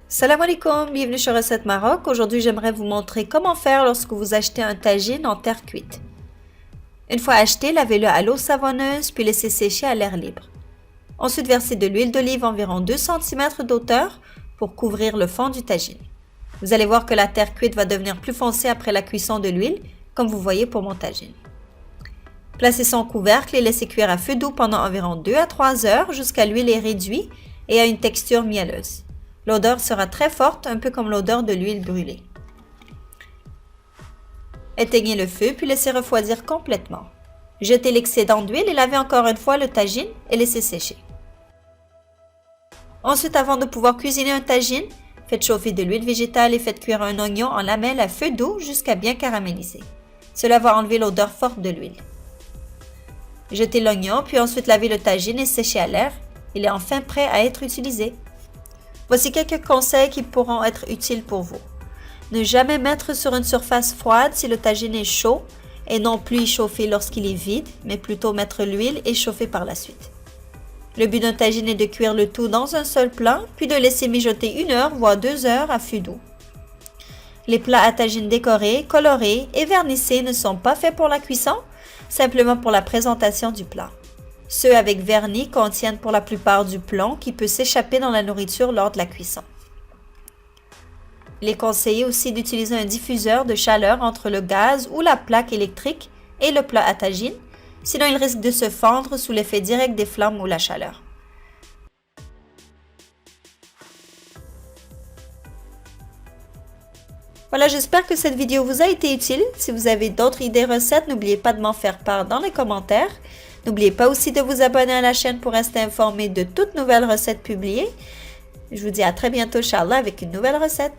Salam alaikum, bienvenue sur Recette Maroc. Aujourd'hui, j'aimerais vous montrer comment faire lorsque vous achetez un tagine en terre cuite. Une fois acheté, lavez-le à l'eau savonneuse puis laissez sécher à l'air libre. Ensuite, versez de l'huile d'olive environ 2 cm d'auteur pour couvrir le fond du tagine. Vous allez voir que la terre cuite va devenir plus foncée après la cuisson de l'huile, comme vous voyez pour mon tagine. Placez son couvercle et laissez cuire à feu doux pendant environ 2 à 3 heures jusqu'à l'huile est réduite et a une texture mielleuse. L'odeur sera très forte, un peu comme l'odeur de l'huile brûlée. Éteignez le feu puis laissez refroidir complètement. Jetez l'excédent d'huile et lavez encore une fois le tagine et laissez sécher. Ensuite, avant de pouvoir cuisiner un tagine, faites chauffer de l'huile végétale et faites cuire un oignon en lamelles à feu doux jusqu'à bien caraméliser. Cela va enlever l'odeur forte de l'huile. Jetez l'oignon puis ensuite lavez le tagine et séchez à l'air. Il est enfin prêt à être utilisé. Voici quelques conseils qui pourront être utiles pour vous. Ne jamais mettre sur une surface froide si le tagine est chaud et non plus y chauffer lorsqu'il est vide, mais plutôt mettre l'huile et chauffer par la suite. Le but d'un tagine est de cuire le tout dans un seul plat, puis de laisser mijoter 1 heure voire 2 heures à feu doux. Les plats à tagine décorés, colorés et vernissés ne sont pas faits pour la cuisson, simplement pour la présentation du plat. Ceux avec vernis contiennent pour la plupart du plomb qui peut s'échapper dans la nourriture lors de la cuisson. Il est conseillé aussi d'utiliser un diffuseur de chaleur entre le gaz ou la plaque électrique et le plat à tagine, sinon il risque de se fendre sous l'effet direct des flammes ou la chaleur. Voilà, j'espère que cette vidéo vous a été utile. Si vous avez d'autres idées recettes, n'oubliez pas de m'en faire part dans les commentaires. N'oubliez pas aussi de vous abonner à la chaîne pour rester informé de toutes nouvelles recettes publiées. Je vous dis à très bientôt, Inch'Allah, avec une nouvelle recette.